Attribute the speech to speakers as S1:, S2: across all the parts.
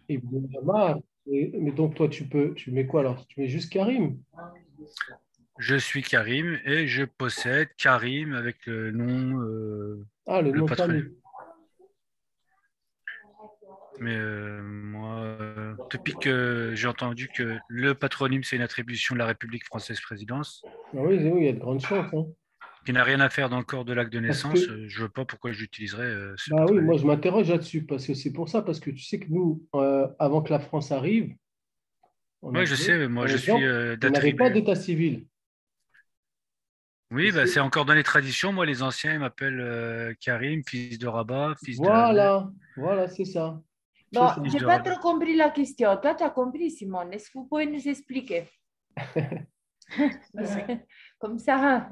S1: Ibn Omar. Mais donc, toi, tu mets quoi alors? Tu mets juste Karim.
S2: Je suis Karim et je possède Karim avec le nom,
S1: Ah, le
S2: le
S1: nom de
S2: patronyme.
S1: famille.
S2: Mais moi, depuis que j'ai entendu que le patronyme, c'est une attribution de la République française présidence,
S1: Ah oui, oui, il y a de grandes chances, hein.
S2: qui n'a rien à faire dans le corps de l'acte de
S1: Parce
S2: naissance,
S1: que,
S2: je ne vois pas pourquoi j'utiliserais ce
S1: bah oui, moi,
S2: patronyme.
S1: je m'interroge là-dessus, parce que c'est pour ça, parce que tu sais que nous, avant que la France arrive, en
S2: Oui, je
S1: Algérie,
S2: sais, mais moi
S1: par
S2: je suis
S1: exemple, on n'avait pas
S2: d'attribut.
S1: d'état civil. Et
S2: Oui, bah, c'est encore dans les traditions. Moi, les anciens, ils m'appellent Karim, fils de Rabat, fils de Hamel,
S1: Voilà, voilà, c'est ça. C'est
S3: Bon,
S1: ça.
S2: fils
S3: j'ai
S2: de
S3: pas
S2: Rabat.
S3: trop compris la question. Toi, tu as compris, Simone. Est-ce que vous pouvez nous expliquer? Parce que, comme ça,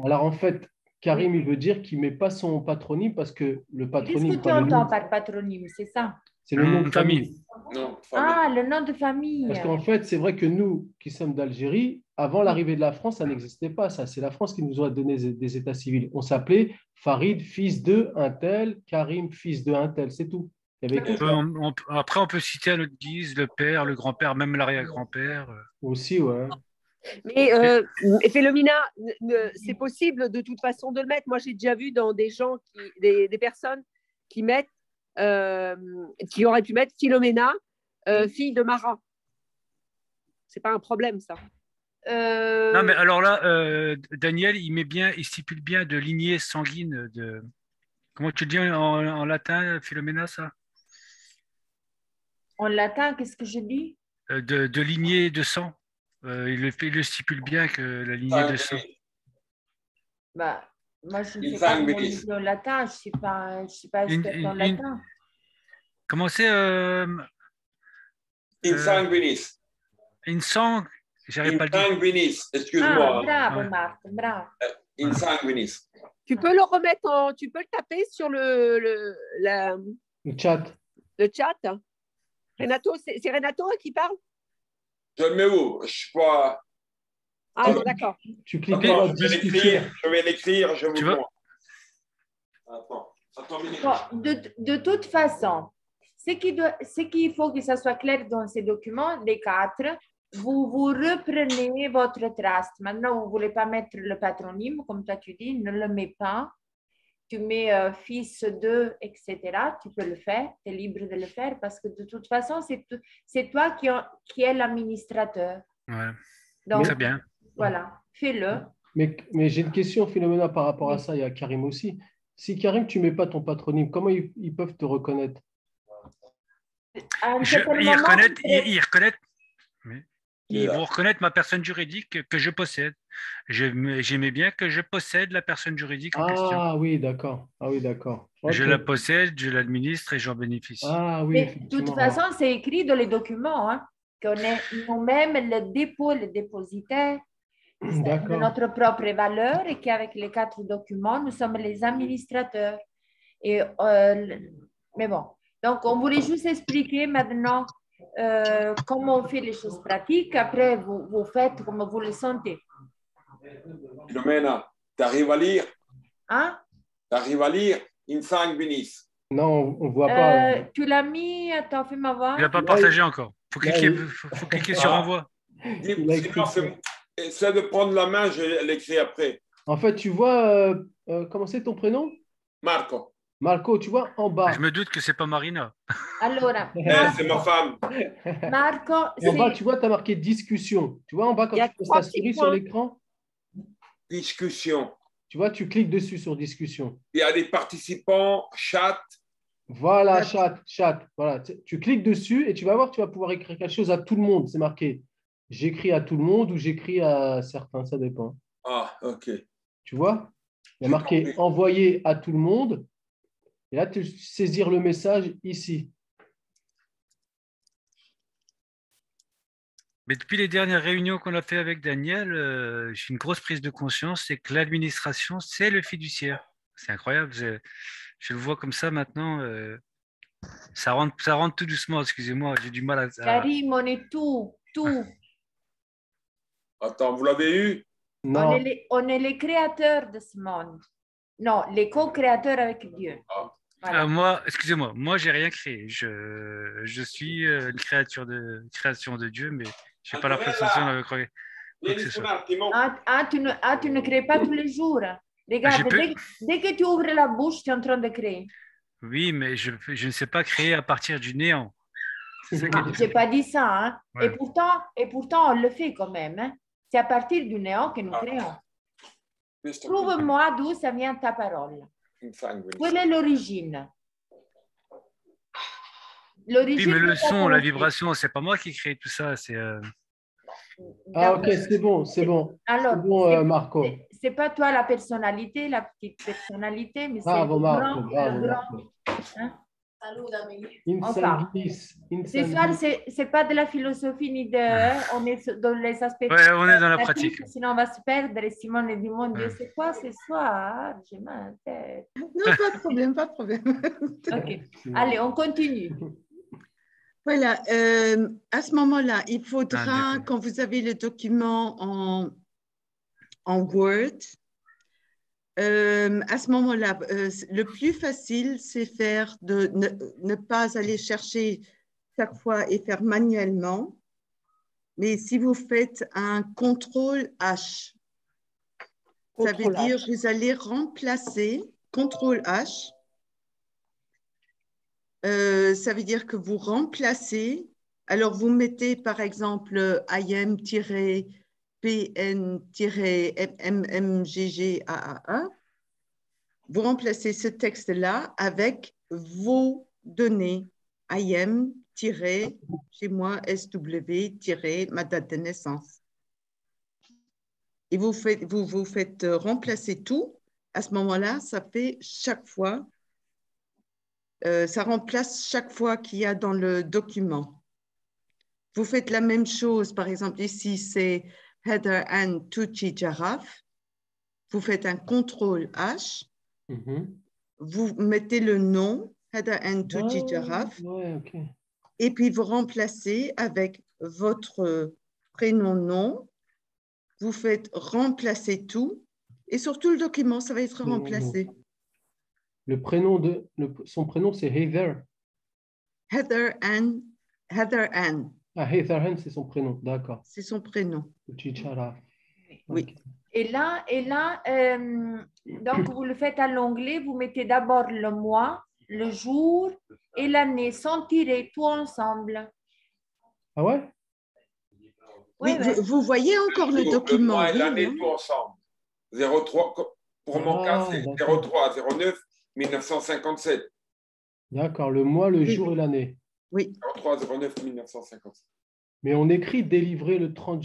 S1: Alors, en fait, Karim,
S3: oui.
S1: il veut dire qu'il ne met pas son patronyme parce que le
S3: Et qu'est-ce
S1: patronyme,
S3: que tu
S1: enfin, le
S3: entends
S1: nom,
S3: par patronyme? C'est ça?
S1: c'est
S2: Le
S1: le nom
S2: nom
S1: de
S2: de famille.
S1: famille.
S4: Non, famille.
S3: Ah, le nom de famille.
S1: Parce qu'en fait, c'est vrai que nous, qui sommes d'Algérie, avant
S3: Oui.
S1: l'arrivée de la France, ça n'existait pas, ça. C'est la France qui nous a donné des états civils. On s'appelait Farid, fils de un tel, Karim, fils de un tel, c'est tout. Il n'y avait que ça
S2: Après, on peut citer à notre guise le père, le grand-père, même l'arrière-grand-père.
S1: aussi, ouais.
S5: Mais
S2: Et-
S5: Philomena, c'est possible de toute façon de le mettre. Moi, j'ai déjà vu dans des gens, des personnes qui mettent, euh, qui auraient pu mettre Philomena, fille de Marat. C'est pas un problème, ça.
S2: Non, mais
S3: Euh,
S2: alors là, Daniel, il stipule bien de lignée sanguine de. Comment tu le dis en latin, Philomena, ça?
S3: en latin, qu'est-ce que je dis?
S2: De lignée de sang. Il le stipule bien que la lignée de sang.
S4: Sanguinis.
S3: Bah, moi, je ne
S4: Il
S3: sais pas comment on
S4: sanguinis.
S3: dit en latin. Je suis pas
S2: Une,
S3: experte en
S2: une-
S3: latin.
S2: comment c'est
S4: In
S2: euh,
S4: sanguinis.
S2: une sang? J'arrive
S4: In
S2: pas à le dire.
S4: sanguinis.
S3: Ah,
S4: Excuse-moi.
S3: bravo,
S2: Ouais,
S3: Marc, bravo.
S4: In
S2: voilà.
S4: sanguinis.
S5: Tu peux le remettre en, tu peux le taper sur
S1: Le chat.
S5: le chat. Renato, c'est Renato qui parle?
S4: Je le mets où? Je suis pas.
S5: Ah,
S4: Alors,
S5: d'accord.
S1: Tu cliques en
S4: attends,
S1: bas,
S4: je vais
S1: discussion.
S4: l'écrire. Je vais l'écrire. Je vous
S2: Tu
S4: le
S2: vois?
S4: montre. Attends. Attends une minute.
S3: Bon, de toute façon, ce qu'il faut que ça soit clair dans ces documents, les quatre, vous reprenez votre trust. Maintenant, vous ne voulez pas mettre le patronyme, comme toi tu dis, ne le mets pas. Tu mets fils de, etc. Tu peux le faire, tu es libre de le faire parce que de toute façon, c'est toi qui es l'administrateur.
S2: Ouais.
S1: Mais,
S2: Très
S3: Donc,
S2: bien.
S3: voilà, fais-le.
S1: mais j'ai une question, Philomena, par rapport à
S3: Oui.
S1: ça, il y a Karim aussi. Si Karim, tu ne mets pas ton patronyme, comment ils peuvent te reconnaître?
S3: À un certain
S2: Ils
S3: moment,
S2: reconnaissent, mais ils vont
S4: Bizarre.
S2: reconnaître ma personne juridique que je possède. J'aimais bien que je possède la personne juridique en question.
S1: Ah oui, d'accord. Ah oui, d'accord.
S2: Je
S1: Ok.
S2: la possède, je l'administre et j'en bénéficie.
S1: Ah oui,
S3: mais de toute
S1: effectivement.
S3: façon, c'est écrit dans les documents hein, qu'on est nous-mêmes le dépôt, le dépositaire de
S1: D'accord.
S3: notre propre valeur et qu'avec les quatre documents, nous sommes les administrateurs. Et, mais bon, donc on voulait juste expliquer maintenant comment on fait les choses pratiques. Après, vous faites comme vous le sentez.
S4: Philomena, t'arrives à lire?
S3: Hein?
S4: T'arrives à lire? In sanguinis.
S1: Non, on ne voit pas.
S3: Tu l'as mis, attends, fais-moi
S2: Il n'a
S3: voir.
S2: pas
S1: Là,
S2: partagé encore.
S1: là,
S2: Faut cliquer sur
S4: Ah,
S2: envoi.
S1: il a
S4: sinon,
S1: écrit ça.
S4: essaie de prendre la main, je l'écris après.
S1: En fait, tu vois, comment c'est ton prénom?
S4: Marco,
S1: Marco, tu vois, en
S2: Je
S1: bas.
S2: me doute que c'est pas Marina.
S3: Allora,
S4: c'est ma femme.
S3: Marco,
S1: En bas,
S3: c'est
S1: tu vois, tu as marqué discussion. Tu vois, en bas, quand
S5: Il y a
S1: tu poses
S5: trois
S1: ta
S5: petits
S1: souris sur
S5: points.
S1: l'écran,
S4: Discussion.
S1: tu vois, tu cliques dessus sur discussion.
S4: Il y a des participants, chat.
S1: Voilà, chat, chat. Voilà, tu cliques dessus et tu vas voir, tu vas pouvoir écrire quelque chose à tout le monde. C'est marqué. J'écris à tout le monde ou j'écris à certains, ça dépend.
S4: Ah, ok.
S1: Tu vois? Il y a
S4: J'ai
S1: marqué
S4: compris.
S1: envoyer à tout le monde. Et là, tu saisir le message ici.
S2: Mais depuis les dernières réunions qu'on a fait avec Daniel, j'ai une grosse prise de conscience, c'est que l'administration, c'est le fiduciaire. C'est incroyable. Je le vois comme ça maintenant. Ça rentre tout doucement, excusez-moi, j'ai du mal
S3: Karim, on est tout.
S4: Attends, vous l'avez eu?
S1: Non,
S3: On est les créateurs de ce monde. Non, les co-créateurs avec Dieu.
S4: Ah.
S3: Voilà.
S2: Moi, excusez-moi, moi, j'ai rien créé. Je suis une créature création de Dieu, mais je n'ai pas l'impression de croire quoi que ce soit.
S3: Tu ne crées pas tous les jours. Regarde,
S2: J'ai peu-
S3: dès que tu ouvres la bouche, tu es en train de créer.
S2: Oui, mais je ne sais pas créer à partir du néant. C'est ça qui est
S3: Je n'ai
S2: difficile.
S3: pas dit ça. Hein.
S2: Ouais.
S3: Et pourtant, on le fait quand même. Hein. C'est à partir du néant que nous créons. Prouve-moi d'où ça vient ta parole. Quelle est l'origine?
S2: Oui,
S3: L'origine
S2: mais le
S3: de ta
S2: son, la
S3: pensée.
S2: vibration, c'est pas moi qui crée tout ça. C'est
S1: Ah, ok, c'est bon, c'est bon.
S3: Alors,
S1: C'est bon, Marco.
S3: c'est pas toi la personnalité, la petite personnalité, mais c'est
S1: Bravo,
S3: le
S1: Marco.
S3: grand,
S1: Bravo,
S3: le grand.
S1: Marco.
S3: Hein?
S1: Insan bis,
S3: Ce
S1: insan
S3: soir,
S1: bis.
S3: c'est pas de la philosophie ni de. Hein, on est dans les aspects.
S2: ouais, on est dans la
S3: pratiques,
S2: pratique.
S3: sinon on va se perdre. Et Simone dit mon Dieu,
S2: Ouais.
S3: c'est quoi ce soir? J'ai mal à la tête.
S6: Non, pas de problème, pas de problème.
S3: Ok. Allez, on continue.
S6: Voilà, à ce moment-là, il
S2: Ah,
S6: faudra,
S2: d'accord.
S6: quand vous avez le document en Word, à ce moment-là, le plus facile, c'est faire de ne pas aller chercher chaque fois et faire manuellement, mais si vous faites un contrôle H, ça veut dire que vous allez remplacer contrôle H. Ça veut dire que vous remplacez, alors vous mettez par exemple IM-PN-MMGGAAA, vous remplacez ce texte-là avec vos données IM- chez moi SW- ma date de naissance. Et vous faites remplacer tout. À ce moment-là, ça fait chaque fois. Ça remplace chaque fois qu'il y a dans le document. Vous faites la même chose, par exemple, ici, c'est Heather Ann Tucci Jaraf. Vous faites un contrôle H. Vous mettez le nom, Heather Ann Tucci Jaraf.
S1: Ouais, ok.
S6: Et puis, vous remplacez avec votre prénom-nom. Vous faites remplacer tout. Et sur tout le document, ça va être remplacé.
S1: Le prénom son prénom, c'est Heather.
S6: Heather Ann.
S1: Ah, Heather Ann, c'est son prénom, d'accord.
S6: C'est son prénom.
S1: Chichara.
S6: Oui.
S1: Ok.
S3: Et là, donc vous le faites à l'onglet, vous mettez d'abord le mois, le jour et l'année sans tirer, tout ensemble.
S1: Ah ouais?
S6: Oui,
S3: Ouais, ouais.
S6: vous voyez encore le
S4: Le
S6: document.
S4: mois et
S6: oui,
S4: l'année,
S6: hein.
S4: tout ensemble. 03, pour mon cas, c'est
S1: d'accord.
S4: 03 09 1957.
S1: D'accord, le mois, le
S6: Oui.
S1: jour et l'année.
S6: Oui,
S4: 03 09 1957.
S1: Mais on écrit délivré le 30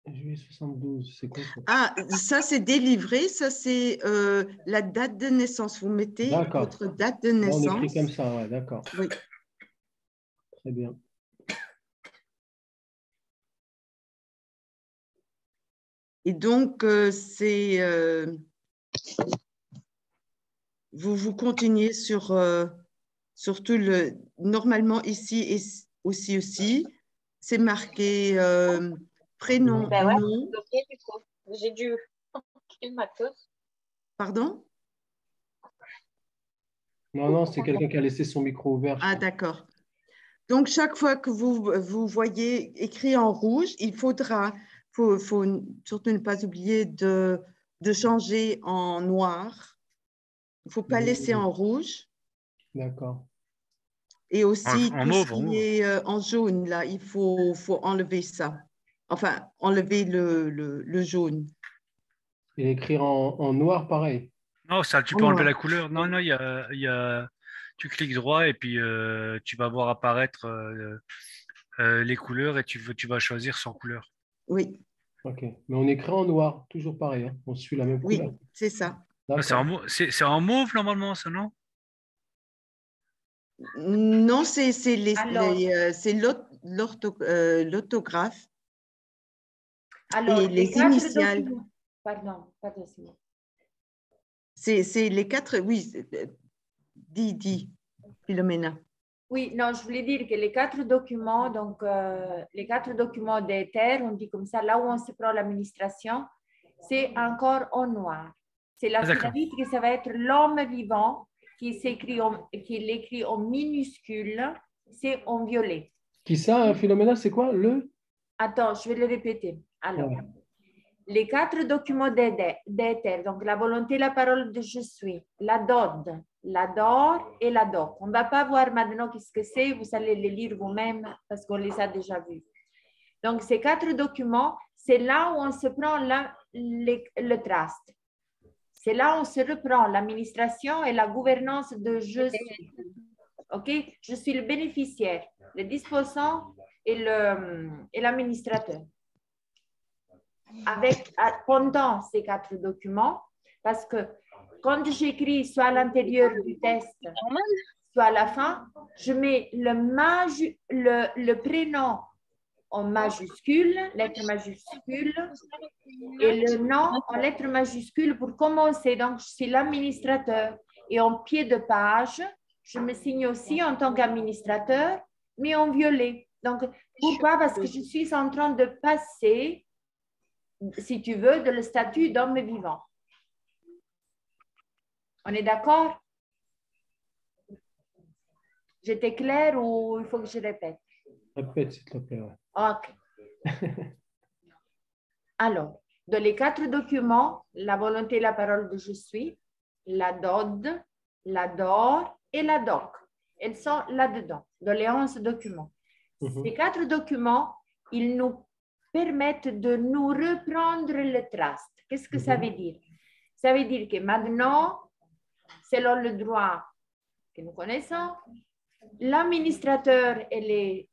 S1: juillet 72. C'est quoi ça?
S6: ah, ça c'est délivré, ça c'est la date de naissance. Vous mettez
S1: D'accord.
S6: votre date de
S1: Là, on écrit
S6: naissance.
S1: comme ça, ouais, d'accord.
S6: Oui.
S1: Très bien.
S6: Et donc, vous continuez sur tout le. Normalement, ici et aussi, c'est marqué prénom,
S7: Ben ouais,
S6: nom.
S7: j'ai dû quitter ma classe.
S6: Pardon?
S1: Non, c'est quelqu'un qui a laissé son micro ouvert.
S6: Ah, d'accord. Donc, chaque fois que vous voyez écrit en rouge, il faut surtout ne pas oublier de changer en noir. Il ne faut pas laisser en rouge.
S1: D'accord.
S6: Et aussi,
S2: En
S6: tout
S2: mauve,
S6: ce
S2: en
S6: qui
S2: mauve.
S6: est en jaune, là, il faut enlever ça. Enfin, enlever le jaune.
S1: Et écrire en noir, pareil.
S2: Non, ça, tu
S6: En
S2: peux enlever
S6: noir.
S2: la couleur. Non, il y a, tu cliques droit et puis tu vas voir apparaître les couleurs et tu vas choisir sans couleur.
S6: Oui,
S1: Ok. Mais on écrit en noir, toujours pareil. Hein. On suit la même
S6: oui,
S1: couleur.
S6: c'est ça.
S2: Ah, c'est en
S1: D'accord.
S2: mauve, c'est en mauve normalement, ça, non?
S6: Non, c'est
S3: Alors-
S6: l'autographe
S3: Alors,
S6: et les
S3: quatre
S6: initiales.
S3: documents. Pardon, Simone.
S6: C'est les quatre, oui. Dis, Philomena.
S3: Oui, non, je voulais dire que les quatre documents, donc les quatre documents des terres, on dit comme ça, là où on se prend l'administration, c'est encore en noir. C'est la
S2: Ah, d'accord.
S3: pyramide que ça va être l'homme vivant qui l'écrit en minuscule, c'est en violet.
S1: Qui ça, Philomena, c'est quoi? Le?
S3: Attends, je vais le répéter. Alors,
S1: Ouais.
S3: les 4 documents d'Ether, donc la volonté, la parole de je suis, la DOD, la DOR et la DOC. On ne va pas voir maintenant qu'est-ce que c'est, vous allez les lire vous-même parce qu'on les a déjà vus. Donc, ces 4 documents, c'est là où on se prend le trust. C'est là où on se reprend l'administration et la gouvernance de je suis. OK? Je suis le bénéficiaire, le disposant et l'administrateur. Pendant ces 4 documents, parce que quand j'écris soit à l'intérieur du test, soit à la fin, je mets le prénom en majuscule, lettre majuscule, et le nom en lettre majuscule pour commencer. Donc, je suis l'administrateur. Et en pied de page, je me signe aussi en tant qu'administrateur, mais en violet. Donc, pourquoi? Parce que je suis en train de passer, si tu veux, de le statut d'homme vivant. On est d'accord? J'étais claire ou il faut que je répète?
S1: Répète, s'il te plaît. Ouais.
S3: OK. Alors, dans les 4 documents, la volonté, la parole de je suis, la DOD, la DOR et la DOC. Elles sont là-dedans, dans les 11 documents. Ces 4 documents, ils nous permettent de nous reprendre le trust. Qu'est-ce que ça veut dire? Ça veut dire que maintenant, selon le droit que nous connaissons, l'administrateur et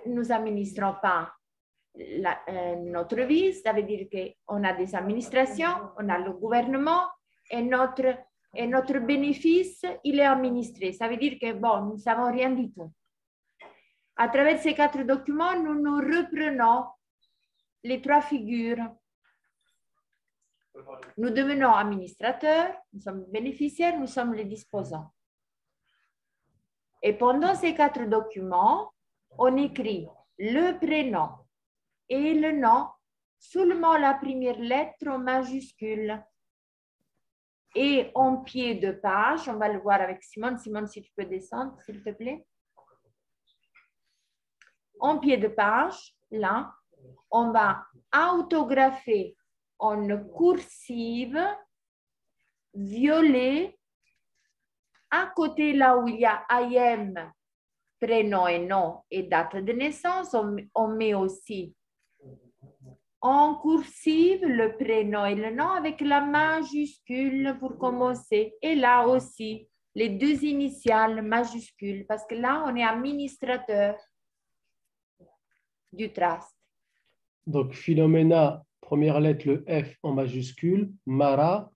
S3: nous n'administrons pas notre vie. Ça veut dire qu'on a des administrations, on a le gouvernement et notre bénéfice, il est administré. Ça veut dire que, bon, nous ne savons rien du tout. À travers ces 4 documents, nous nous reprenons les 3 figures. Nous devenons administrateurs, nous sommes bénéficiaires, nous sommes les disposants. Et pendant ces 4 documents, on écrit le prénom et le nom, seulement la première lettre en majuscule. Et en pied de page, on va le voir avec Simone. Simone, si tu peux descendre, s'il te plaît. En pied de page, là, on va autographer en coursive, violet, à côté là où il y a IM, prénom et nom et date de naissance, on met aussi en coursive le prénom et le nom avec la majuscule pour commencer. Et là aussi, les 2 initiales majuscules, parce que là, on est administrateur du trust.
S1: Donc, Philomena, première lettre, le F en majuscule. Mara,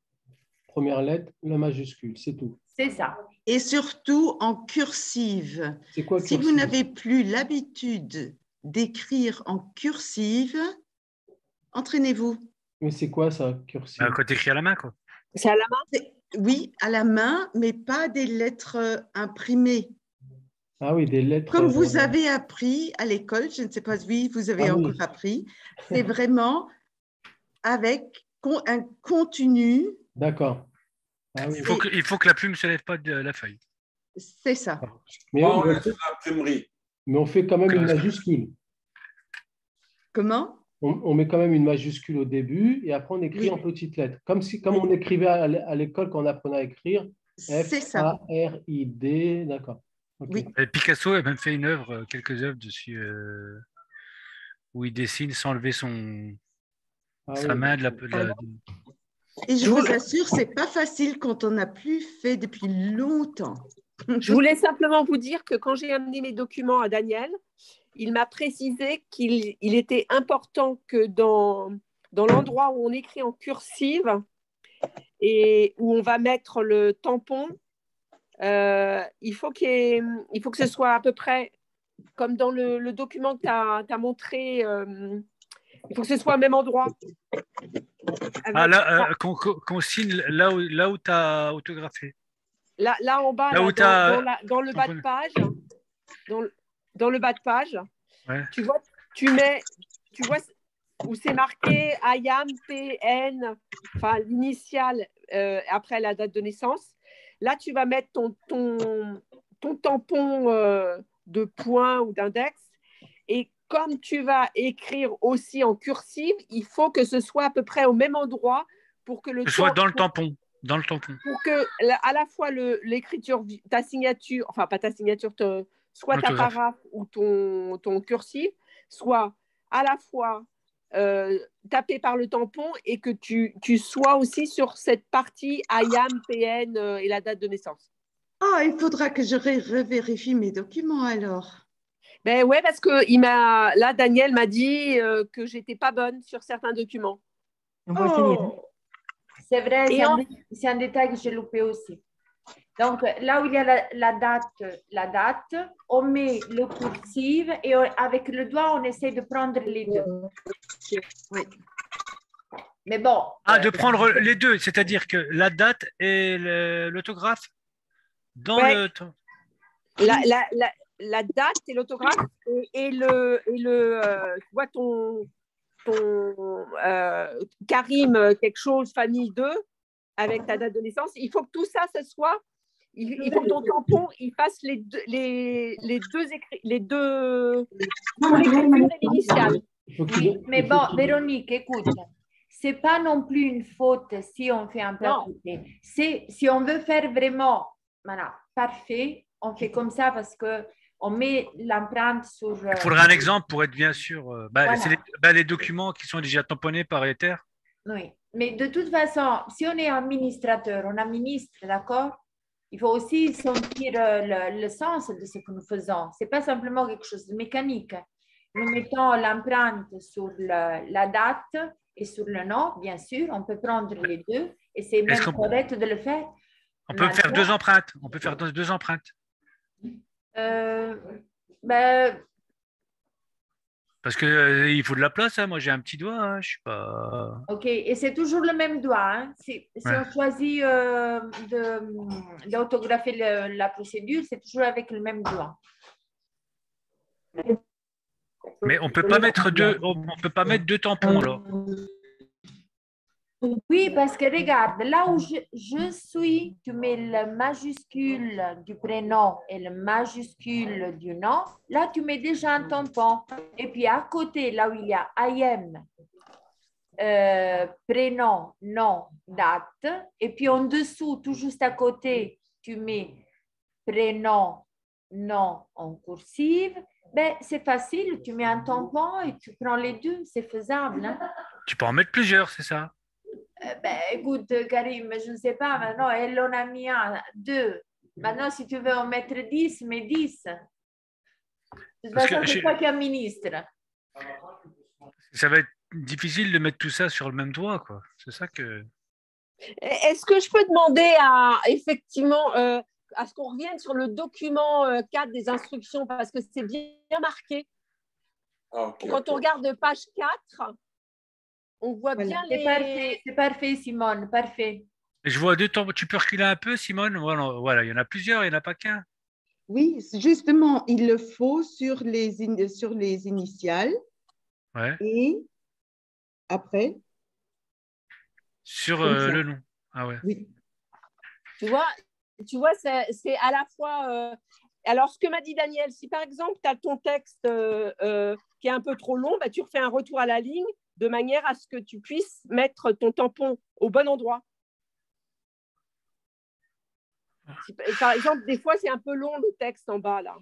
S1: première lettre, le majuscule. C'est tout.
S3: C'est ça.
S6: Et surtout en cursive.
S1: C'est quoi
S6: Si vous
S1: cursive?
S6: n'avez plus l'habitude d'écrire en cursive, entraînez-vous.
S1: Mais c'est quoi ça, cursive?
S2: Quand tu écris à la main, quoi.
S5: C'est à la main?
S6: Oui, à la main, mais pas des lettres imprimées.
S1: Ah oui, des lettres.
S6: Comme vous avez appris à l'école, je ne sais pas si vous avez encore appris, c'est vraiment avec un contenu.
S1: D'accord. Ah oui.
S2: Il faut que la plume ne se lève pas de la feuille.
S6: C'est ça.
S1: Mais on fait quand même une majuscule.
S6: Comment?
S1: On met quand même une majuscule au début et après on écrit en petites lettres. Comme on écrivait à l'école quand on apprenait à écrire. F-A-R-I-D. D'accord. Okay.
S6: Oui.
S2: Et Picasso a même fait une œuvre, quelques œuvres dessus, où il dessine sans lever sa main de la.
S6: Et je vous assure, c'est pas facile quand on n'a plus fait depuis longtemps.
S5: Je voulais simplement vous dire que quand j'ai amené mes documents à Daniel, il m'a précisé qu'il était important que dans l'endroit où on écrit en cursive et où on va mettre le tampon, il faut que ce soit à peu près comme dans le document que tu as montré. Il faut que ce soit au même endroit.
S2: Qu'on signe là où tu as autographié.
S5: Là en bas, dans le bas de page. Dans le bas de page, ouais. Tu vois où c'est marqué IAM, PN, enfin l'initiale après la date de naissance. Là, tu vas mettre ton tampon de point ou d'index. Et comme tu vas écrire aussi en cursive, il faut que ce soit à peu près au même endroit pour que le
S2: Que ce soit
S5: temps-
S2: dans le tampon. Dans le tampon.
S5: pour que à la fois l'écriture, ta signature, enfin pas ta signature, soit ta
S2: L'autographe.
S5: paragraphe ou ton cursif, soit à la fois tapé par le tampon et que tu sois aussi sur cette partie IAM, PN et la date de naissance.
S6: Ah, il faudra que je revérifie mes documents alors.
S5: Ben ouais, parce que là, Daniel m'a dit que j'étais pas bonne sur certains documents.
S6: Oh,
S3: C'est vrai,
S5: Et
S3: c'est un détail que j'ai loupé aussi. Donc, là où il y a la date, on met le cursive et avec le doigt, on essaie de prendre les deux.
S6: oui.
S3: Mais bon.
S2: Ah, de prendre les deux, c'est-à-dire que la date et l'autographe dans
S5: Ouais.
S2: le temps.
S5: La date et l'autographe et tu vois ton Karim quelque chose, famille 2, avec ta date de naissance. Il faut que tout ça, ce soit. Il faut que ton tampon, il fasse les deux l'écriture et l'initiale.
S3: Oui, mais bon, Véronique, écoute, c'est pas non plus une faute si on fait un peu à côté. Si on veut faire vraiment, voilà, parfait, on fait comme ça parce que on met l'empreinte sur.
S2: Il faudrait un exemple pour être bien sûr.
S3: Voilà.
S2: C'est les documents qui sont déjà tamponnés par Ether.
S3: Oui, mais de toute façon, si on est administrateur, on administre, d'accord? Il faut aussi sentir le sens de ce que nous faisons. Ce n'est pas simplement quelque chose de mécanique. Nous mettons l'empreinte sur la date et sur le nom, bien sûr. On peut prendre les deux et c'est même correct de le faire.
S2: On peut faire deux empreintes. On peut faire deux empreintes. Parce qu'il faut de la place. Hein. Moi, j'ai un petit doigt. Hein. Je suis pas.
S3: OK. Et c'est toujours le même doigt. Hein. Si on choisit d'autographier la procédure, c'est toujours avec le même doigt.
S2: Mais on peut pas mettre deux. On peut pas mettre deux tampons alors.
S3: Oui, parce que regarde, là où je suis, tu mets le majuscule du prénom et le majuscule du nom. Là, tu mets déjà un tampon. Et puis à côté, là où il y a IM, prénom, nom, date. Et puis en dessous, tout juste à côté, tu mets prénom, nom en cursive. Ben, c'est facile, tu mets un tampon et tu prends les deux, c'est faisable. Hein?
S2: Tu peux en mettre plusieurs, c'est ça?
S3: Ben, écoute, Karim, je ne sais pas, maintenant, elle en a mis un, deux. Maintenant, si tu veux en mettre 10, mets 10. De toute façon, c'est toi qui es ministre.
S2: Ça va être difficile de mettre tout ça sur le même doigt, quoi. C'est ça que...
S5: Est-ce que je peux demander effectivement à ce qu'on revienne sur le document 4 des instructions, parce que c'est bien marqué. Quand on regarde page 4, on voit bien
S3: C'est parfait, Simone, parfait.
S2: Je vois deux temps. Tu peux reculer un peu, Simone? Voilà, il y en a plusieurs, il n'y en a pas qu'un.
S6: Oui, justement, il le faut sur les initiales.
S2: Ouais.
S6: Et après?
S2: Sur le nom. Ah ouais.
S6: Oui.
S5: Tu vois c'est à la fois... alors, ce que m'a dit Daniel, si par exemple, tu as ton texte qui est un peu trop long, bah, tu refais un retour à la ligne de manière à ce que tu puisses mettre ton tampon au bon endroit. Par exemple, des fois, c'est un peu long le texte en bas, là.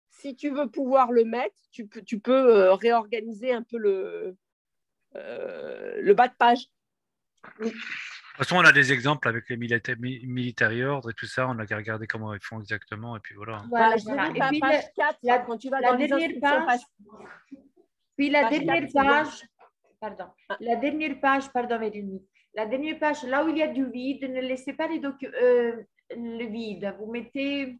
S5: Si tu veux pouvoir le mettre, tu peux réorganiser un peu le bas de page.
S2: De toute façon, on a des exemples avec les military ordre et tout ça. On a qu'à regarder comment ils font exactement. Et puis voilà.
S5: Voilà. Et puis, page 4, quand tu vas dans les instructions,
S3: puis la dernière page, pardon, la dernière page, Véronique. La dernière page, là où il y a du vide, ne laissez pas le vide. Vous mettez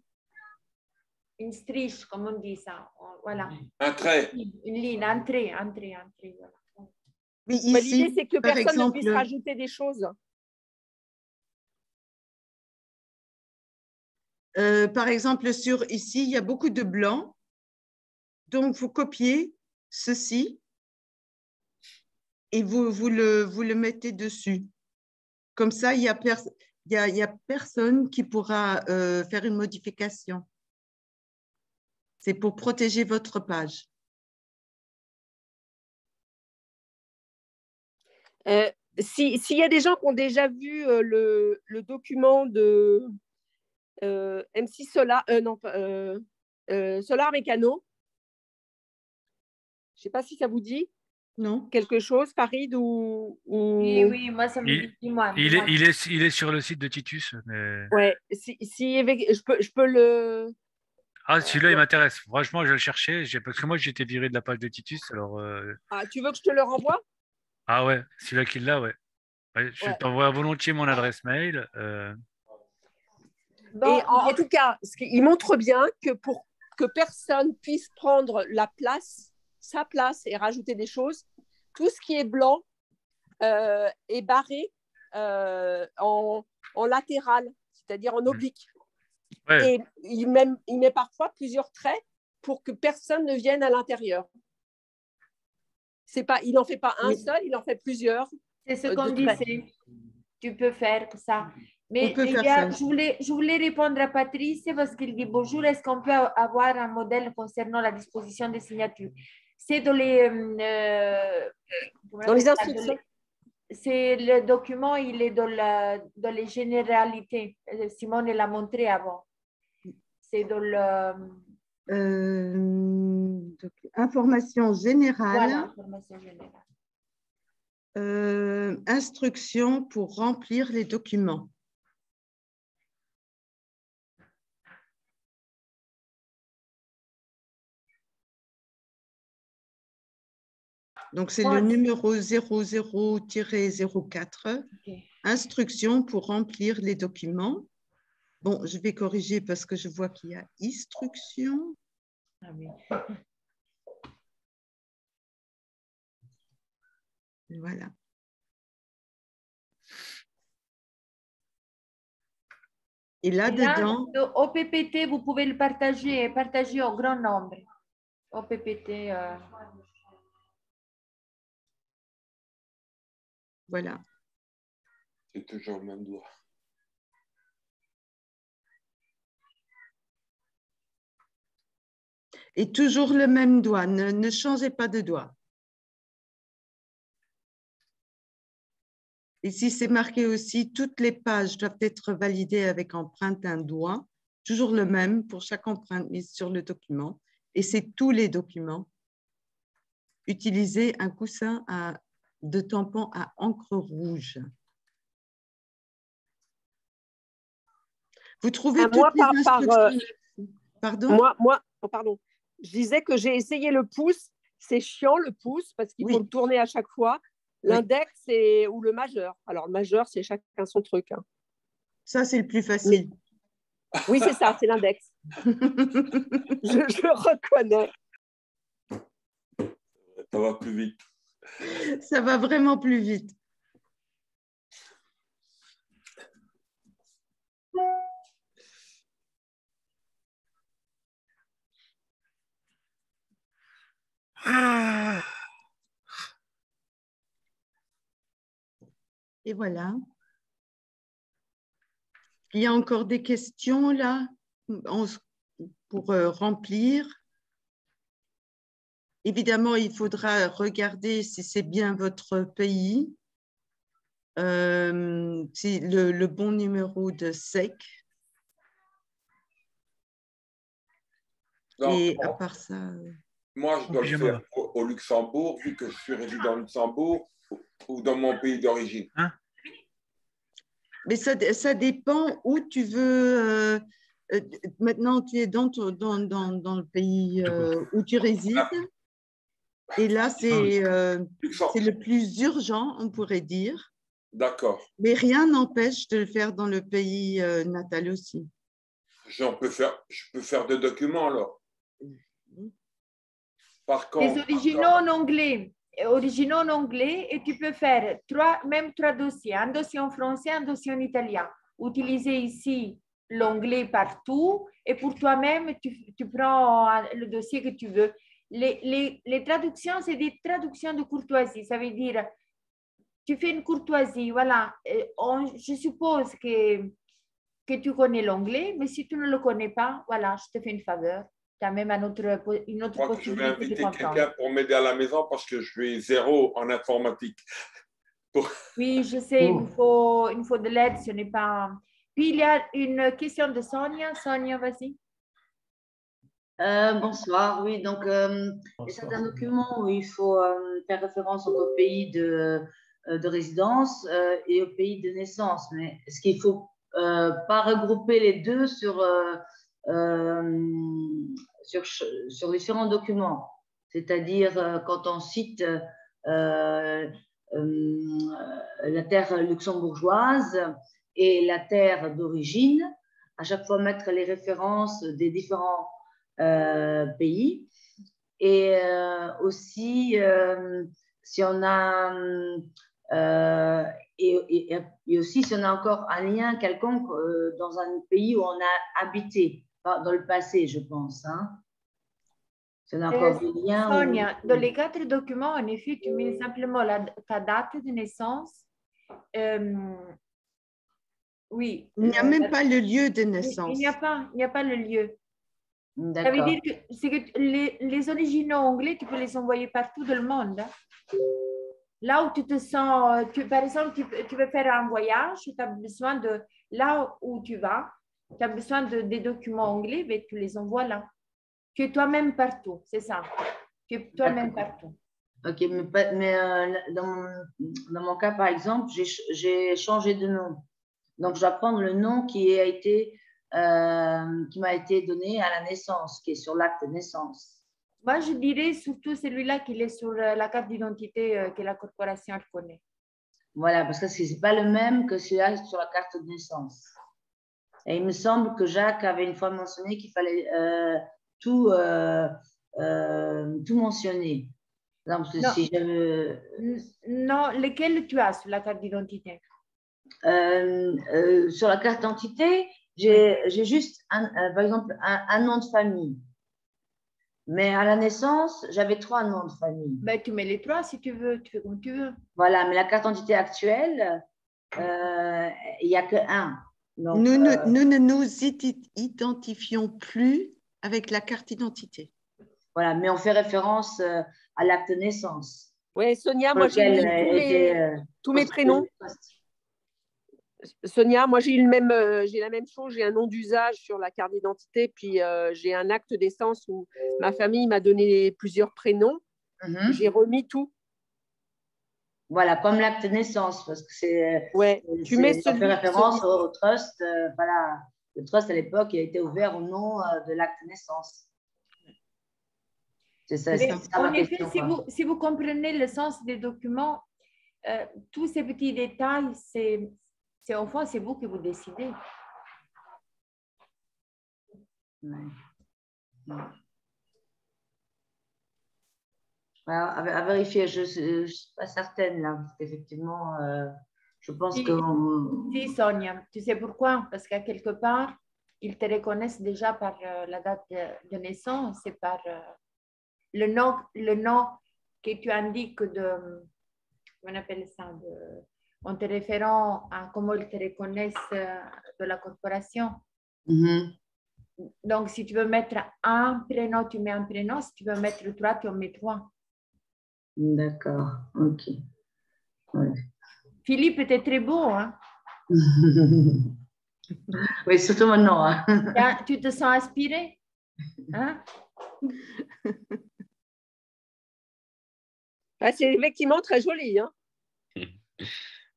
S3: une striche, comme on dit ça. Voilà.
S4: Un trait.
S3: Une ligne, un trait. Voilà.
S6: Oui, ici,
S5: l'idée, c'est que personne
S6: exemple,
S5: ne puisse rajouter des choses.
S6: Par exemple, ici, il y a beaucoup de blanc. Donc, vous copiez ceci et vous le mettez dessus. Comme ça, il y a y a personne qui pourra faire une modification. C'est pour protéger votre page.
S5: S'il y a des gens qui ont déjà vu le document de MC Solar, Solar Mécano, je ne sais pas si ça vous dit
S6: Non.
S5: quelque chose, Farid ou...
S3: Oui, moi ça me dit. Dis-moi.
S2: Il est sur le site de Titus. Mais...
S5: Ouais, je peux le...
S2: Ah, celui-là, il m'intéresse. Franchement, je le cherchais parce que moi, j'étais viré de la page de Titus. Alors,
S5: Ah, tu veux que je te le renvoie?
S2: ah ouais, celui-là qui l'a, ouais. Ouais, je t'envoie volontiers mon adresse mail.
S5: Et en tout cas, il montre bien que pour que personne puisse prendre sa place et rajouter des choses, tout ce qui est blanc est barré en latéral, c'est-à-dire en oblique.
S2: Ouais.
S5: Et il met parfois plusieurs traits pour que personne ne vienne à l'intérieur. Il n'en fait pas un seul, il en fait plusieurs.
S3: C'est ce qu'on disait. Tu peux faire ça. Mais je voulais répondre à Patrice parce qu'il dit bonjour, est-ce qu'on peut avoir un modèle concernant la disposition des signatures? C'est dans les
S5: instructions.
S3: C'est le document, il est dans les généralités. Simone l'a montré avant. C'est dans
S6: information générale.
S3: Voilà, information générale.
S6: Instructions pour remplir les documents. Donc, c'est le numéro 00-04. Okay. Instructions pour remplir les documents. Bon, je vais corriger parce que je vois qu'il y a instruction.
S3: Ah oui.
S6: Voilà. Et là-dedans...
S3: Au PPT, vous pouvez le partager au grand nombre. Au PPT...
S6: Voilà.
S4: C'est toujours le même doigt.
S6: Et toujours le même doigt. Ne changez pas de doigt. Ici, c'est marqué aussi, toutes les pages doivent être validées avec empreinte d'un doigt. Toujours le même pour chaque empreinte mise sur le document. Et c'est tous les documents. Utilisez un coussin de tampon à encre rouge. Vous trouvez toutes les instructions. Pardon?
S5: Pardon. Je disais que j'ai essayé le pouce. C'est chiant le pouce parce qu'il faut le tourner à chaque fois. L'index ou le majeur. Alors, le majeur, c'est chacun son truc. Hein.
S6: Ça, c'est le plus facile.
S5: Oui, c'est ça, c'est l'index. je reconnais.
S4: Ça va plus vite.
S6: Ça va vraiment plus vite. Et voilà. Il y a encore des questions là pour remplir. Évidemment, il faudra regarder si c'est bien votre pays, si le bon numéro de SEC.
S4: Donc,
S6: et à part ça...
S4: Moi, je dois le faire au Luxembourg, vu que je suis résident au Luxembourg, ou dans mon pays d'origine.
S2: Hein?
S6: Mais ça dépend où tu veux. Maintenant, tu es dans le pays où tu résides. Et là, c'est le plus urgent, on pourrait dire.
S4: D'accord.
S6: Mais rien n'empêche de le faire dans le pays natal aussi.
S4: Je peux faire 2 documents alors. Par contre,
S3: les originaux en anglais, et tu peux faire 3 dossiers, un dossier en français, un dossier en italien. Utiliser ici l'anglais partout et pour toi-même, tu prends le dossier que tu veux. Les traductions, c'est des traductions de courtoisie. Ça veut dire, tu fais une courtoisie, voilà. Je suppose que tu connais l'anglais, mais si tu ne le connais pas, voilà, je te fais une faveur. Tu as même une autre
S4: Je crois que je vais
S3: possibilité de
S4: inviter
S3: comprendre.
S4: quelqu'un pour m'aider à la maison parce que je suis zéro en informatique.
S3: Oui, je sais,
S1: Oh.
S3: il me faut de l'aide, ce n'est pas... Puis, il y a une question de Sonia. Sonia, vas-y.
S8: Bonsoir, oui, donc il y a certains documents où il faut faire référence au pays de résidence et au pays de naissance, mais est-ce qu'il ne faut pas regrouper les deux sur différents documents? C'est-à-dire quand on cite la terre luxembourgeoise et la terre d'origine, à chaque fois mettre les références des différents pays. Et aussi, si on a et aussi si on a encore un lien quelconque dans un pays où on a habité dans le passé, je pense. Hein. Si on a encore des liens.
S3: Sonia, dans les 4 documents, en effet, tu mets simplement ta date de naissance. Oui.
S6: Il n'y a même pas le lieu de naissance.
S3: Il n'y a pas le lieu. Ça veut
S8: D'accord.
S3: dire que les originaux anglais, tu peux les envoyer partout dans le monde. Hein. Là où tu te sens, par exemple, tu veux faire un voyage, tu as besoin de, là où tu vas, tu as besoin des documents anglais, mais tu les envoies là. Tu es toi-même partout, c'est ça. Tu es toi-même partout.
S8: Ok, mais dans mon cas, par exemple, j'ai changé de nom. Donc, je dois prendre le nom qui m'a été donné à la naissance, qui est sur l'acte de naissance.
S3: Moi, je dirais surtout celui-là qui est sur la carte d'identité que la corporation connaît.
S8: Voilà, parce que ce n'est pas le même que celui-là sur la carte de naissance. Et il me semble que Jacques avait une fois mentionné qu'il fallait tout mentionner. Donc,
S3: non.
S8: Si
S3: Non, lequel tu as sur la carte d'identité?
S8: Sur la carte d'identité, j'ai juste, par exemple, un nom de famille. Mais à la naissance, j'avais 3 noms de famille.
S3: Ben, tu mets les 3 si tu veux, tu fais comme tu veux.
S8: Voilà, mais la carte d'identité actuelle, il n'y a que 1. Donc,
S6: nous ne nous identifions plus avec la carte d'identité.
S8: Voilà, mais on fait référence à l'acte de naissance.
S5: Oui, Sonia, moi j'ai mis tous mes prénoms. Sonia, moi j'ai la même chose, j'ai un nom d'usage sur la carte d'identité, puis j'ai un acte de naissance où ma famille m'a donné plusieurs prénoms. J'ai remis tout.
S8: Voilà, comme l'acte de naissance, parce que c'est.
S5: Ouais, tu mets
S8: on fait référence au trust. Voilà, le trust à l'époque, il a été ouvert au nom de l'acte de naissance. C'est ça,
S3: en effet, si vous comprenez le sens des documents, tous ces petits détails, au fond, c'est vous qui vous décidez.
S8: Ouais. À vérifier, je ne suis pas certaine là, parce qu'effectivement, je pense que.
S3: Si, Sonia, tu sais pourquoi? Parce qu'à quelque part, ils te reconnaissent déjà par la date de naissance et par le nom que tu indiques on appelle ça, en te référant à comment ils te reconnaissent de la corporation. Donc, si tu veux mettre un prénom, tu mets un prénom. Si tu veux mettre 3, tu en mets 3.
S8: D'accord, ok. Ouais.
S3: Philippe était très beau, hein?
S8: Oui, surtout maintenant. Hein?
S3: Tu te sens inspiré? Hein?
S5: Ah, c'est effectivement très joli. Hein?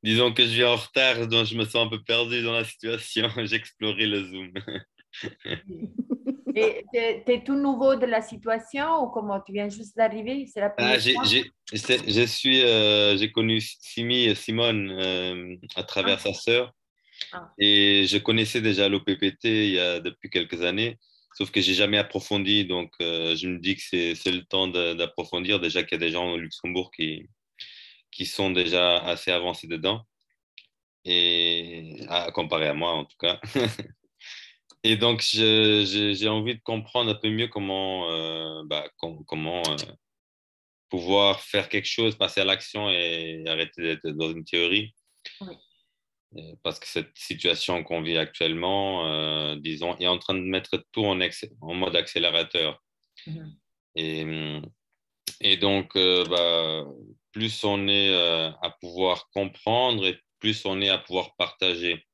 S9: Disons que je viens en retard, donc je me sens un peu perdu dans la situation. J'explorais le Zoom.
S3: Et tu es tout nouveau de la situation ou comment? Tu viens juste d'arriver? C'est la première fois?
S9: J'ai connu Simone à travers sa sœur. Et je connaissais déjà l'OPPT depuis quelques années, sauf que je n'ai jamais approfondi. Donc, je me dis que c'est le temps d'approfondir. Déjà qu'il y a des gens au Luxembourg qui sont déjà assez avancés dedans, et comparé à moi en tout cas. Et donc, j'ai envie de comprendre un peu mieux comment pouvoir faire quelque chose, passer à l'action et arrêter d'être dans une théorie.
S3: Oui.
S9: Parce que cette situation qu'on vit actuellement, disons, est en train de mettre tout en mode accélérateur. Et donc, plus on est à pouvoir comprendre et plus on est à pouvoir partager.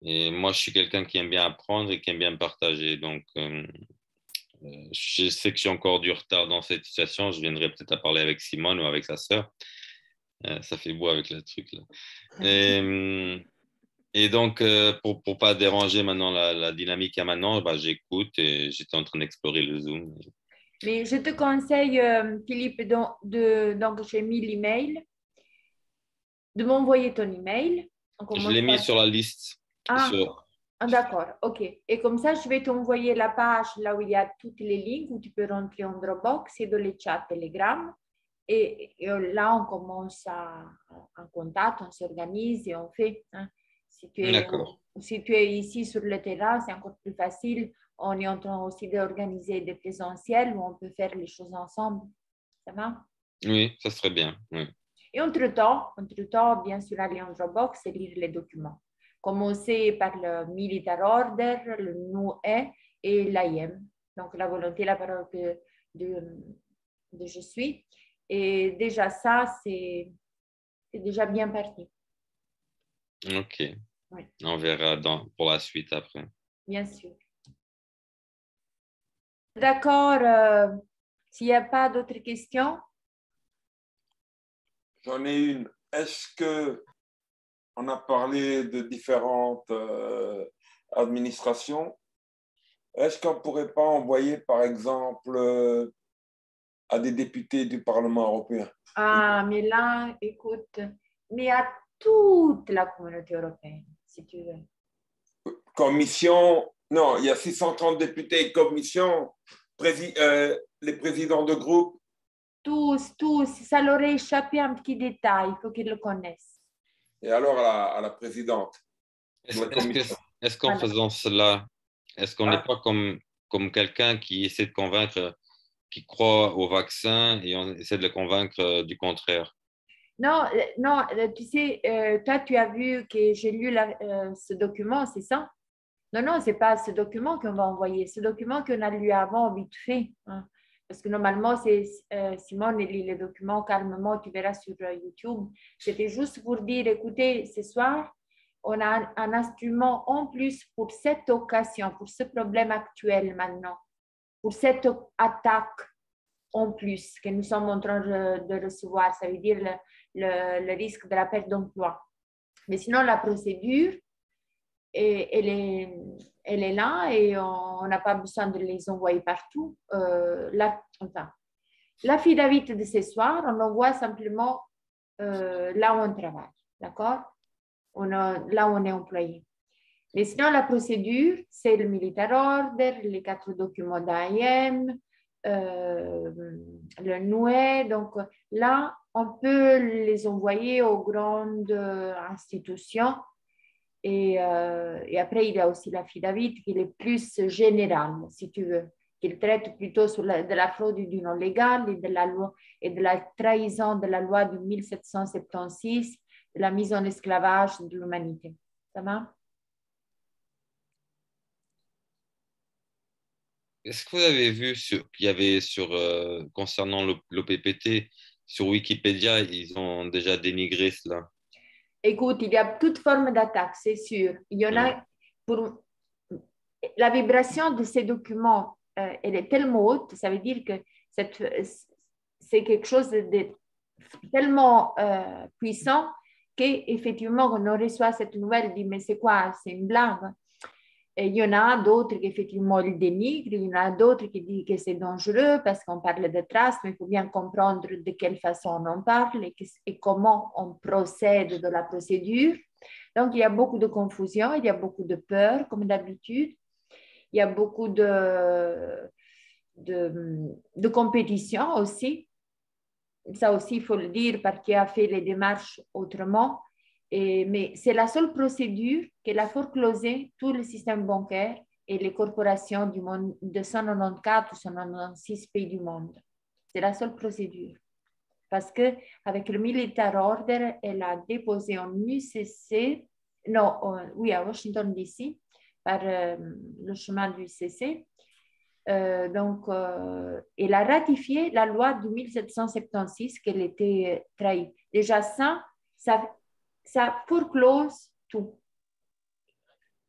S9: Et moi, je suis quelqu'un qui aime bien apprendre et qui aime bien partager. Donc, je sais que j'ai encore du retard dans cette situation. Je viendrai peut-être à parler avec Simone ou avec sa sœur. Ça fait beau avec le truc là. Et donc, pour ne pas déranger maintenant la dynamique qu'il y a maintenant, j'écoute et j'étais en train d'explorer le Zoom.
S3: Mais je te conseille, Philippe, donc j'ai mis l'email, de m'envoyer ton email.
S9: Je l'ai mis sur la liste.
S3: D'accord, ok. Et comme ça, je vais t'envoyer la page là où il y a toutes les lignes où tu peux rentrer en Dropbox et dans les chats Telegram. Et là, on commence en contact, on s'organise et on fait. Hein. Si tu es ici sur le terrain, c'est encore plus facile. On est en train aussi d'organiser des présentiels où on peut faire les choses ensemble. Ça va?
S9: Oui, ça serait bien. Oui.
S3: Et entre-temps, bien sûr, aller en Dropbox et lire les documents. Commencer par le Military Order, le NUE et l'IM. Donc, la volonté, la parole de je suis. Et déjà, ça, c'est déjà bien parti.
S9: OK.
S3: Oui.
S9: On verra pour la suite après.
S3: Bien sûr. D'accord. S'il n'y a pas d'autres questions?
S4: J'en ai une. Est-ce que on a parlé de différentes administrations? Est-ce qu'on ne pourrait pas envoyer, par exemple, à des députés du Parlement européen?
S3: Ah, mais là, écoute, mais à toute la communauté européenne, si tu veux.
S4: Commission, non, il y a 630 députés et commission, les présidents de groupe.
S3: Tous, ça leur a échappé un petit détail, il faut qu'ils le connaissent.
S4: Et alors à la présidente?
S9: Est-ce qu'en faisant cela, est-ce qu'on n'est pas comme quelqu'un qui essaie de convaincre, qui croit au vaccin et on essaie de le convaincre du contraire?
S3: Non, tu sais, toi, tu as vu que j'ai lu ce document, c'est ça? Non, ce n'est pas ce document qu'on va envoyer, ce document qu'on a lu avant, vite fait. Hein. Parce que normalement, c'est Simone lit les documents calmement, tu verras sur YouTube. C'était juste pour dire, écoutez, ce soir, on a un instrument en plus pour cette occasion, pour ce problème actuel maintenant, pour cette attaque en plus que nous sommes en train de recevoir. Ça veut dire le risque de la perte d'emploi. Mais sinon, la procédure, elle est là et on n'a pas besoin de les envoyer partout. L'affidavit de ce soir, on l'envoie simplement là où on travaille, d'accord? Là où on est employé. Mais sinon, la procédure, c'est le Military Order, les 4 documents d'AIM, le NUE. Donc là, on peut les envoyer aux grandes institutions. Et après, il y a aussi l'affidavit qui est plus général, si tu veux, qui traite plutôt de la fraude du non légal et de la loi et de la trahison de la loi de 1776, de la mise en esclavage de l'humanité. Ça va?
S9: Est-ce que vous avez vu qu'il y avait concernant l'OPPT, sur Wikipédia, ils ont déjà dénigré cela?
S3: Écoute, il y a toute forme d'attaque, c'est sûr. Il y en a pour la vibration de ces documents, elle est tellement haute, ça veut dire que c'est quelque chose de tellement puissant qu'effectivement, quand on reçoit cette nouvelle, on dit mais c'est quoi? C'est une blague. Et il y en a d'autres qui effectivement le dénigrent, il y en a d'autres qui disent que c'est dangereux parce qu'on parle de traces, mais il faut bien comprendre de quelle façon on en parle et comment on procède dans la procédure. Donc, il y a beaucoup de confusion, il y a beaucoup de peur, comme d'habitude. Il y a beaucoup de compétition aussi. Ça aussi, il faut le dire, parce qu'il a fait les démarches autrement. Mais c'est la seule procédure qu'elle a foreclosé tout le système bancaire et les corporations du monde de 194 ou 196 pays du monde. C'est la seule procédure. parce qu'avec le Military Order, elle a déposé en UCC, non, oui, à Washington, D.C., par le chemin du UCC. Donc, elle a ratifié la loi de 1776 qu'elle était trahie. Déjà, ça foreclose tout.